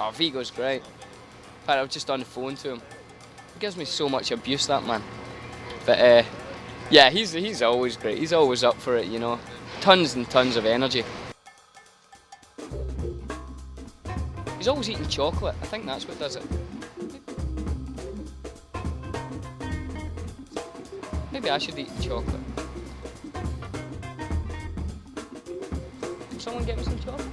Oh, Viggo's great. In fact, I was just on the phone to him. He gives me so much abuse, that man. But yeah, he's always great. He's always up for it, you know. Tons and tons of energy. He's always eating chocolate. I think that's what does it. Maybe I should eat chocolate. Can someone get me some chocolate?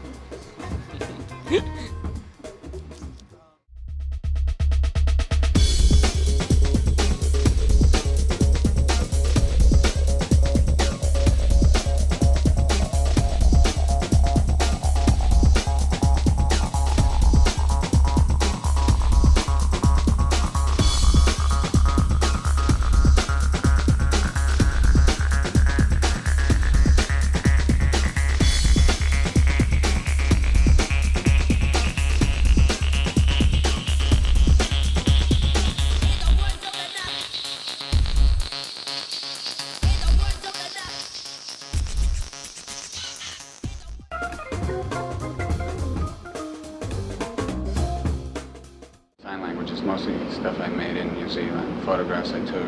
Sign language is mostly stuff I made in New Zealand, photographs I took,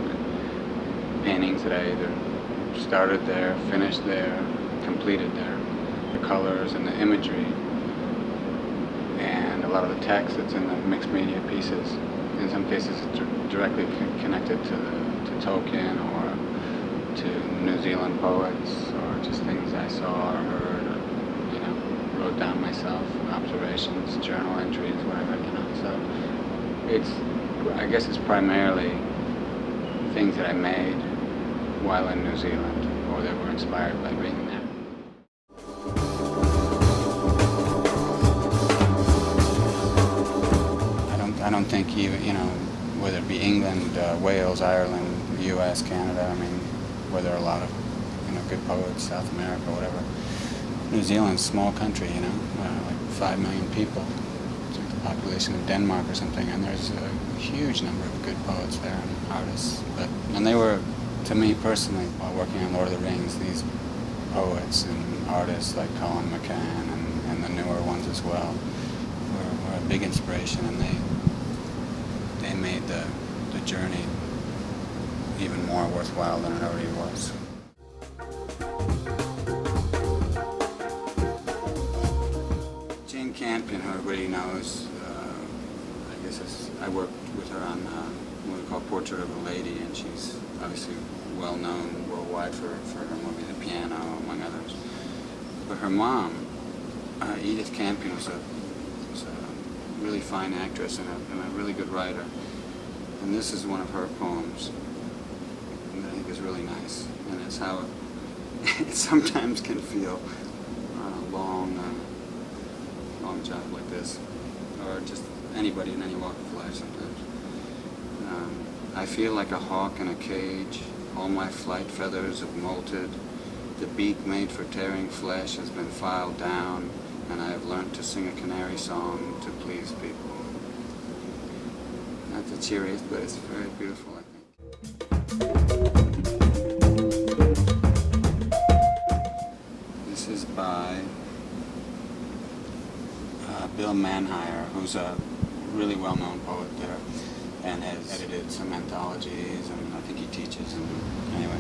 paintings that I either started there, finished there, completed there, the colors and the imagery, and a lot of the text that's in the mixed media pieces. In some cases it's directly connected to Tolkien or to New Zealand poets, or just things I saw or heard, or, you know, wrote down myself, observations, journal entries, whatever, you know. So I guess it's primarily things that I made while in New Zealand, or that were inspired by being there. I don't think you know, whether it be England, Wales, Ireland, U.S., Canada, I mean, where there are a lot of, you know, good poets, South America, whatever. New Zealand's a small country, you know, like 5 million people. It's like the population of Denmark or something, and there's a huge number of good poets there and artists. And they were, to me personally, while working on Lord of the Rings, these poets and artists like Colin McCann and the newer ones as well were a big inspiration, and they made the journey even more worthwhile than it already was. Jane Campion, who everybody knows, I guess I worked with her on what we call Portrait of a Lady, and she's obviously well known worldwide for her movie The Piano, among others. But her mom, Edith Campion, was a really fine actress and a really good writer. And this is one of her poems that I think is really nice, and it's how it sometimes can feel long job like this, or just anybody in any walk of life sometimes. I feel like a hawk in a cage, all my flight feathers have molted, the beak made for tearing flesh has been filed down, and I have learnt to sing a canary song to please people. Not the cheeriest, but it's very beautiful, I think. This is by Bill Manhire, who's a really well-known poet there, and has edited some anthologies, and I think he teaches. And anyway,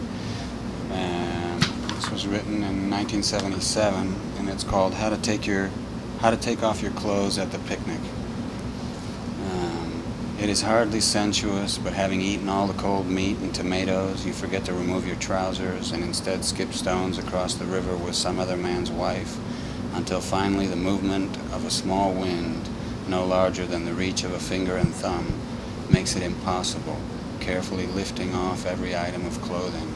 this was written in 1977, and it's called "How to Take Off Your Clothes at the Picnic." It is hardly sensuous, but having eaten all the cold meat and tomatoes, you forget to remove your trousers and instead skip stones across the river with some other man's wife, until finally the movement of a small wind, no larger than the reach of a finger and thumb, makes it impossible, carefully lifting off every item of clothing.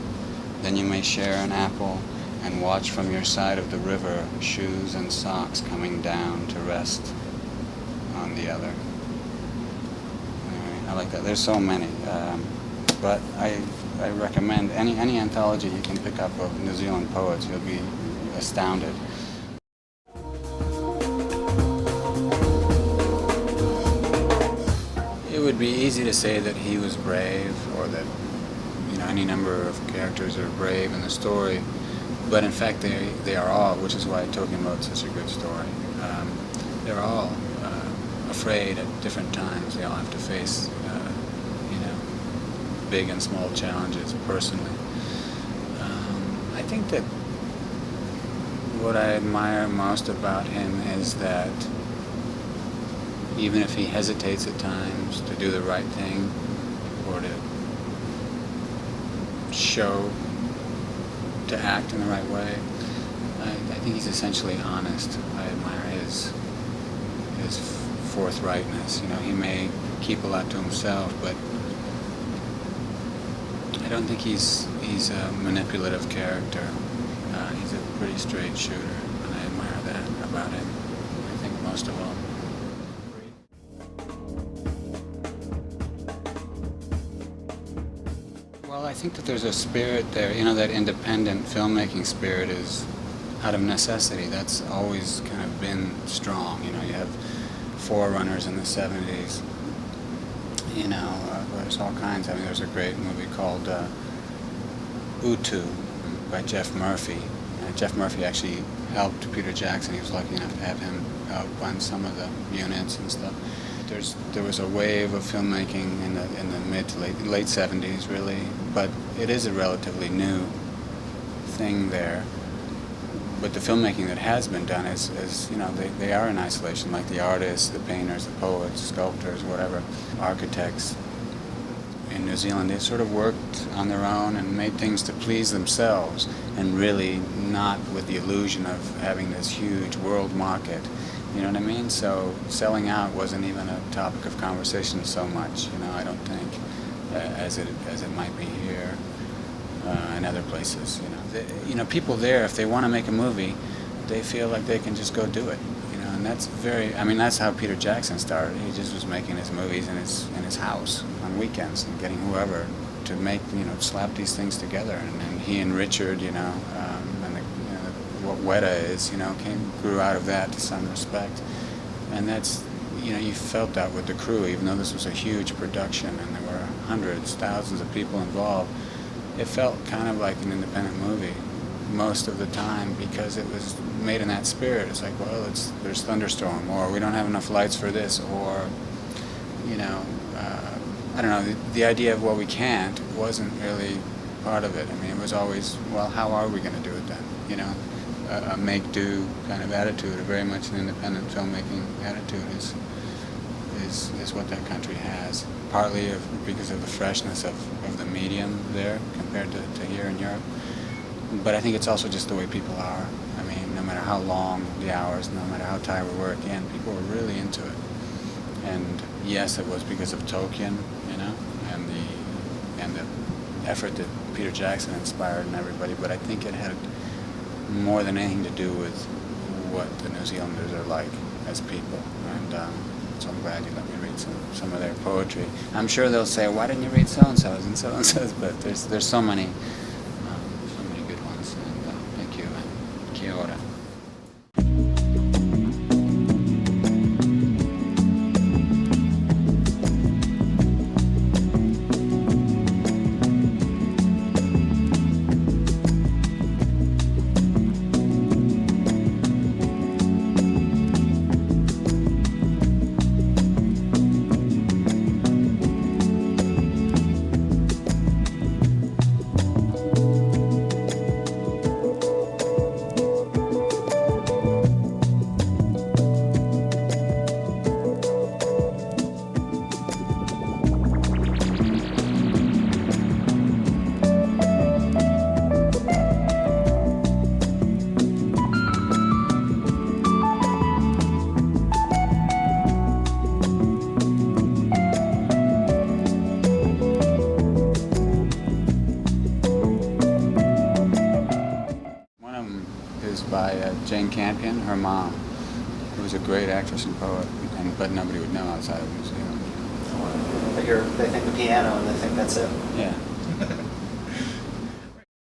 Then you may share an apple and watch from your side of the river shoes and socks coming down to rest on the other. Anyway, I like that. There's so many, but I recommend any anthology you can pick up of New Zealand poets. You'll be astounded. It would be easy to say that he was brave, or that, you know, any number of characters are brave in the story, but in fact they are all, which is why Tolkien wrote such a good story. They're all afraid at different times. They all have to face, big and small challenges personally. I think that what I admire most about him is that even if he hesitates at times to do the right thing or to act in the right way, I think he's essentially honest. I admire his forthrightness. He may keep a lot to himself, but I don't think he's a manipulative character. He's a pretty straight shooter, and I admire that about him, I think, most of all. Well, I think that there's a spirit there. That independent filmmaking spirit is out of necessity. That's always kind of been strong. You have forerunners in the 70s. There's all kinds. There's a great movie called Utu by Jeff Murphy. Jeff Murphy actually helped Peter Jackson. He was lucky enough to have him help on some of the units and stuff. There was a wave of filmmaking in the mid to late 70s, really, but it is a relatively new thing there. But the filmmaking that has been done is they are in isolation, like the artists, the painters, the poets, sculptors, whatever, architects. In New Zealand, they sort of worked on their own and made things to please themselves, and really not with the illusion of having this huge world market. You know what I mean? So selling out wasn't even a topic of conversation so much. I don't think, as it might be here and other places. People there, if they want to make a movie, they feel like they can just go do it. And that's that's how Peter Jackson started. He just was making his movies in his house on weekends and getting whoever to make, slap these things together. And he and Richard, what Weta is, grew out of that to some respect. And that's, you felt that with the crew, even though this was a huge production and there were hundreds, thousands of people involved. It felt kind of like an independent movie most of the time because it was made in that spirit. It's like, well, there's thunderstorm, or we don't have enough lights for this, or, I don't know, the idea of, well, we can't wasn't really part of it. It was always, well, how are we going to do it then? A make-do kind of attitude, very much an independent filmmaking attitude is what that country has. Partly because of the freshness of the medium there compared to here in Europe. But I think it's also just the way people are. No matter how long the hours, no matter how tired we were at the end, people were really into it. And yes, it was because of Tolkien, and the effort that Peter Jackson inspired in everybody, but I think it had more than anything to do with what the New Zealanders are like as people. And so I'm glad you let me read some of their poetry. I'm sure they'll say, why didn't you read so-and-so's and so-and-so's? But there's so many good ones. And thank you, and kia ora. By Jane Campion, her mom, who was a great actress and poet, but nobody would know outside of New Zealand. They think the piano and they think that's it. Yeah.